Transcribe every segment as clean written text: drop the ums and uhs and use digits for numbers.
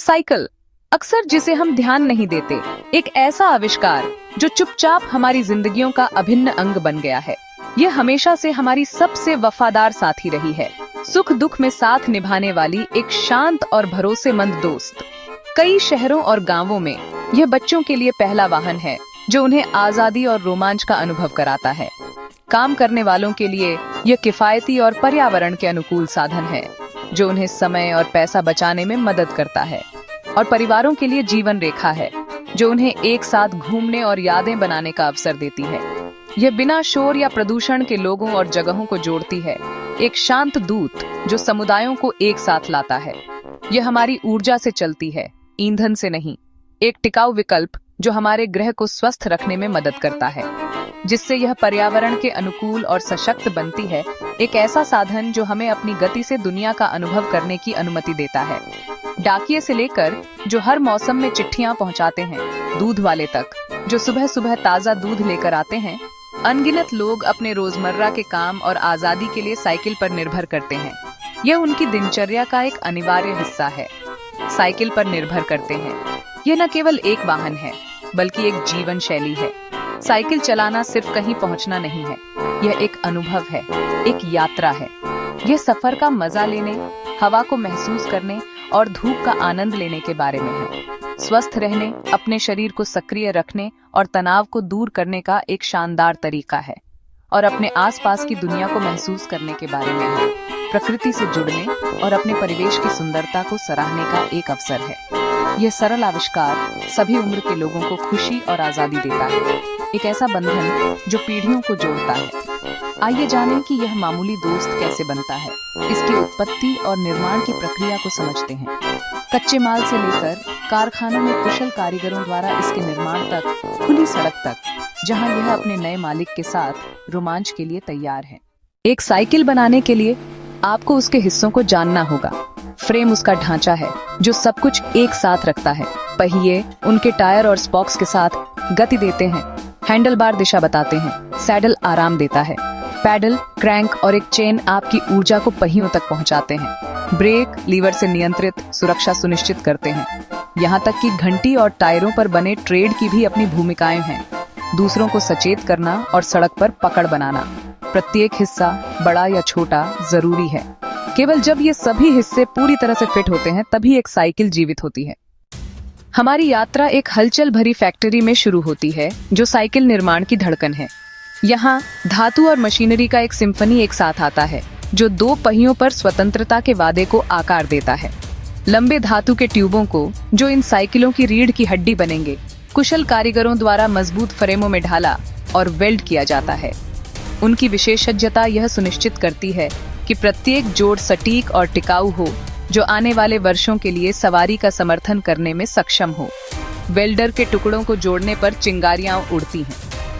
Cycle, अक्सर जिसे हम ध्यान नहीं देते, एक ऐसा आविष्कार जो चुपचाप हमारी जिंदगियों का अभिन्न अंग बन गया है। यह हमेशा से हमारी सबसे वफादार साथी रही है, सुख दुख में साथ निभाने वाली एक शांत और भरोसेमंद दोस्त। कई शहरों और गांवों में यह बच्चों के लिए पहला वाहन है जो उन्हें आजादी और रोमांच का अनुभव कराता है। काम करने वालों के लिए यह किफायती और पर्यावरण के अनुकूल साधन है जो उन्हें समय और पैसा बचाने में मदद करता है, और परिवारों के लिए जीवन रेखा है जो उन्हें एक साथ घूमने और यादें बनाने का अवसर देती है। यह बिना शोर या प्रदूषण के लोगों और जगहों को जोड़ती है, एक शांत दूत जो समुदायों को एक साथ लाता है। यह हमारी ऊर्जा से चलती है, ईंधन से नहीं। एक टिकाऊ विकल्प जो हमारे ग्रह को स्वस्थ रखने में मदद करता है, जिससे यह पर्यावरण के अनुकूल और सशक्त बनती है। एक ऐसा साधन जो हमें अपनी गति से दुनिया का अनुभव करने की अनुमति देता है। डाकिये से लेकर जो हर मौसम में चिट्ठियां पहुंचाते हैं, दूध वाले तक जो सुबह सुबह ताजा दूध लेकर आते हैं, अनगिनत लोग अपने रोजमर्रा के काम और आजादी के लिए साइकिल पर निर्भर करते हैं। यह उनकी दिनचर्या का एक अनिवार्य हिस्सा है। साइकिल पर निर्भर करते हैं। यह न केवल एक वाहन है बल्कि एक जीवन शैली है। साइकिल चलाना सिर्फ कहीं पहुंचना नहीं है, यह एक अनुभव है, एक यात्रा है। यह सफर का मजा लेने, हवा को महसूस करने और धूप का आनंद लेने के बारे में है। स्वस्थ रहने, अपने शरीर को सक्रिय रखने और तनाव को दूर करने का एक शानदार तरीका है, और अपने आसपास की दुनिया को महसूस करने के बारे में है। प्रकृति से जुड़ने और अपने परिवेश की सुंदरता को सराहने का एक अवसर है। यह सरल आविष्कार सभी उम्र के लोगों को खुशी और आजादी देता है, एक ऐसा बंधन जो पीढ़ियों को जोड़ता है। आइए जानें कि यह मामूली दोस्त कैसे बनता है, इसकी उत्पत्ति और निर्माण की प्रक्रिया को समझते हैं। कच्चे माल से लेकर कारखानों में कुशल कारीगरों द्वारा इसके निर्माण तक, खुली सड़क तक, जहां यह अपने नए मालिक के साथ रोमांच के लिए तैयार है। एक साइकिल बनाने के लिए आपको उसके हिस्सों को जानना होगा। फ्रेम उसका ढांचा है जो सब कुछ एक साथ रखता है। पहिए उनके टायर और स्पॉक्स के साथ गति देते हैं। हैंडल बार दिशा बताते हैं। सैडल आराम देता है। पैडल, क्रैंक और एक चेन आपकी ऊर्जा को पहियों तक पहुंचाते हैं। ब्रेक लीवर से नियंत्रित सुरक्षा सुनिश्चित करते हैं। यहाँ तक कि घंटी और टायरों पर बने ट्रेड की भी अपनी भूमिकाएं हैं। दूसरों को सचेत करना और सड़क पर पकड़ बनाना। प्रत्येक हिस्सा, बड़ा या छोटा, जरूरी है। केवल जब ये सभी हिस्से पूरी तरह से फिट होते हैं तभी एक साइकिल जीवित होती है। हमारी यात्रा एक हलचल भरी फैक्ट्री में शुरू होती है जो साइकिल निर्माण की धड़कन है। यहाँ धातु और मशीनरी का एक सिम्फनी एक साथ आता है जो दो पहियों पर स्वतंत्रता के वादे को आकार देता है। लंबे धातु के ट्यूबों को, जो इन साइकिलों की रीढ़ की हड्डी बनेंगे, कुशल कारीगरों द्वारा मजबूत फ्रेमों में ढाला और वेल्ड किया जाता है। उनकी विशेषज्ञता यह सुनिश्चित करती है कि प्रत्येक जोड़ सटीक और टिकाऊ हो, जो आने वाले वर्षों के लिए सवारी का समर्थन करने में सक्षम हो। वेल्डर के टुकड़ों को जोड़ने पर चिंगारियां उड़ती हैं,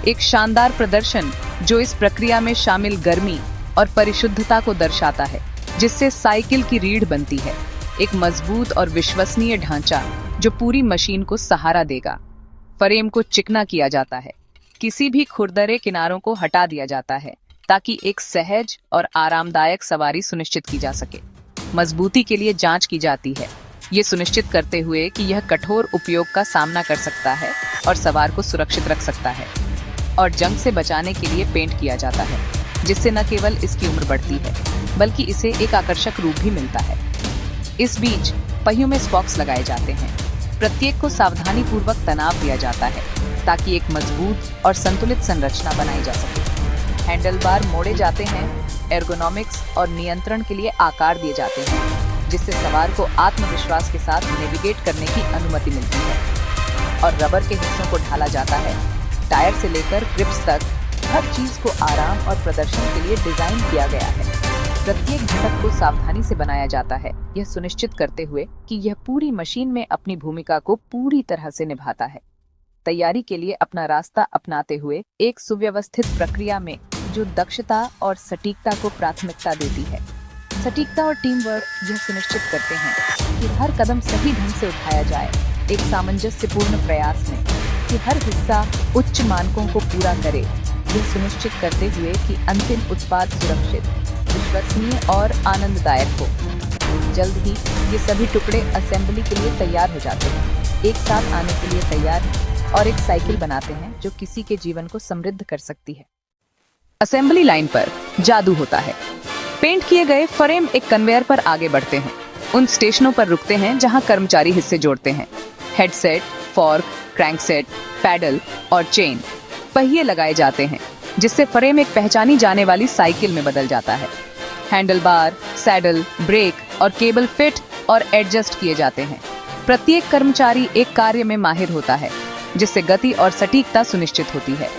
एक शानदार प्रदर्शन जो इस प्रक्रिया में शामिल गर्मी और परिशुद्धता को दर्शाता है, जिससे साइकिल की रीढ़ बनती है, एक मजबूत और विश्वसनीय ढांचा जो पूरी मशीन को सहारा देगा। फ्रेम को चिकना किया जाता है, किसी भी खुरदरे किनारों को हटा दिया जाता है ताकि एक सहज और आरामदायक सवारी सुनिश्चित की जा सके। मजबूती के लिए जांच की जाती है, ये सुनिश्चित करते हुए कि यह कठोर उपयोग का सामना कर सकता है और सवार को सुरक्षित रख सकता है। और जंग से बचाने के लिए पेंट किया जाता है, जिससे न केवल इसकी उम्र बढ़ती है बल्कि इसे एक आकर्षक रूप भी मिलता है। इस बीच पहियों में स्पॉक्स लगाए जाते हैं। प्रत्येक को सावधानी पूर्वक तनाव दिया जाता है ताकि एक मजबूत और संतुलित संरचना बनाई जा सके। हैंडल बार मोड़े जाते हैं, एर्गोनॉमिक्स और नियंत्रण के लिए आकार दिए जाते हैं, जिससे सवार को आत्मविश्वास के साथ नेविगेट करने की अनुमति मिलती है। और रबर के हिस्सों को ढाला जाता है। टायर से लेकर ग्रिप्स तक हर चीज को आराम और प्रदर्शन के लिए डिजाइन किया गया है। प्रत्येक घटक को सावधानी से बनाया जाता है, यह सुनिश्चित करते हुए कि यह पूरी मशीन में अपनी भूमिका को पूरी तरह से निभाता है। तैयारी के लिए अपना रास्ता अपनाते हुए एक सुव्यवस्थित प्रक्रिया में जो दक्षता और सटीकता को प्राथमिकता देती है। सटीकता और टीम वर्क यह सुनिश्चित करते हैं कि हर कदम सही ढंग से उठाया जाए, एक सामंजस्यपूर्ण प्रयास में कि हर हिस्सा उच्च मानकों को पूरा करे, यह सुनिश्चित करते हुए कि अंतिम उत्पाद सुरक्षित, विश्वसनीय और आनंददायक हो। जल्द ही ये सभी टुकड़े असेंबली के लिए तैयार हो जाते हैं, एक साथ आने के लिए तैयार हैं और एक साइकिल बनाते हैं जो किसी के जीवन को समृद्ध कर सकती है। असेंबली लाइन पर जादू होता है। पेंट किए गए फ्रेम एक कन्वेयर पर आगे बढ़ते हैं, उन स्टेशनों पर रुकते हैं जहां कर्मचारी हिस्से जोड़ते हैं। हेडसेट, फॉर्क, क्रैंकसेट, पैडल और चेन पहिए लगाए जाते हैं, जिससे फ्रेम एक पहचानी जाने वाली साइकिल में बदल जाता है। हैंडल बार, सैडल, ब्रेक और केबल फिट और एडजस्ट किए जाते हैं। प्रत्येक कर्मचारी एक कार्य में माहिर होता है, जिससे गति और सटीकता सुनिश्चित होती है।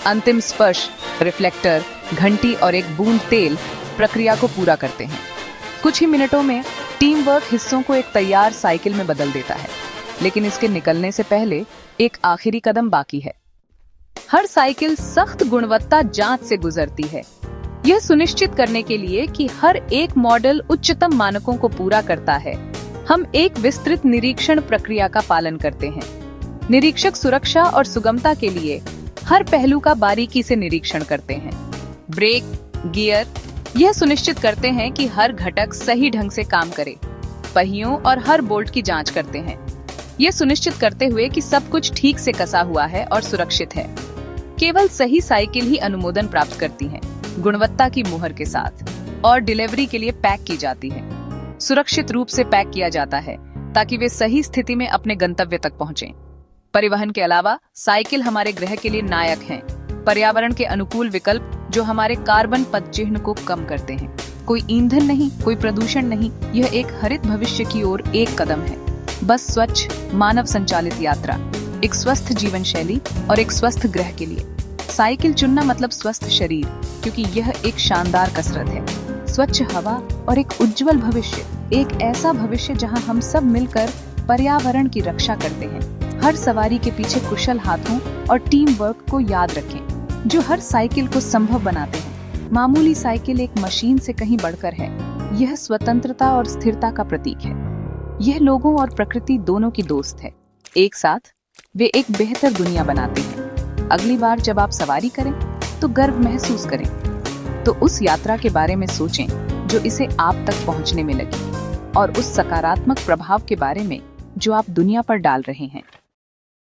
अंतिम स्पर्श, रिफ्लेक्टर, घंटी और एक बूंद तेल प्रक्रिया को पूरा करते हैं। कुछ ही मिनटों में टीम वर्क हिस्सों को एक तैयार साइकिल में बदल देता है, लेकिन इसके निकलने से पहले एक आखिरी कदम बाकी है। हर साइकिल सख्त गुणवत्ता जांच से गुजरती है, यह सुनिश्चित करने के लिए कि हर एक मॉडल उच्चतम मानकों को पूरा करता है। हम एक विस्तृत निरीक्षण प्रक्रिया का पालन करते हैं। निरीक्षक सुरक्षा और सुगमता के लिए हर पहलू का बारीकी से निरीक्षण करते हैं। ब्रेक, गियर यह सुनिश्चित करते हैं कि हर घटक सही ढंग से काम करे। पहियों और हर बोल्ट की जांच करते हैं, यह सुनिश्चित करते हुए कि सब कुछ ठीक से कसा हुआ है और सुरक्षित है। केवल सही साइकिल ही अनुमोदन प्राप्त करती है, गुणवत्ता की मुहर के साथ, और डिलीवरी के लिए पैक की जाती है। सुरक्षित रूप से पैक किया जाता है ताकि वे सही स्थिति में अपने गंतव्य तक पहुंचें। परिवहन के अलावा साइकिल हमारे ग्रह के लिए नायक हैं, पर्यावरण के अनुकूल विकल्प जो हमारे कार्बन पदचिह्न को कम करते हैं। कोई ईंधन नहीं, कोई प्रदूषण नहीं, यह एक हरित भविष्य की ओर एक कदम है। बस स्वच्छ, मानव संचालित यात्रा, एक स्वस्थ जीवन शैली और एक स्वस्थ ग्रह के लिए। साइकिल चुनना मतलब स्वस्थ शरीर, क्योंकि यह एक शानदार कसरत है। स्वच्छ हवा और एक उज्जवल भविष्य, एक ऐसा भविष्य जहां हम सब मिलकर पर्यावरण की रक्षा करते हैं। हर सवारी के पीछे कुशल हाथों और टीम वर्क को याद रखें, जो हर साइकिल को संभव बनाते हैं। मामूली साइकिल एक मशीन से कहीं बढ़कर है। यह स्वतंत्रता और स्थिरता का प्रतीक है। यह लोगों और प्रकृति दोनों की दोस्त है। एक साथ वे एक बेहतर दुनिया बनाते हैं। अगली बार जब आप सवारी करें तो गर्व महसूस करें, तो उस यात्रा के बारे में सोचें जो इसे आप तक पहुंचने में लगी, और उस सकारात्मक प्रभाव के बारे में जो आप दुनिया पर डाल रहे हैं।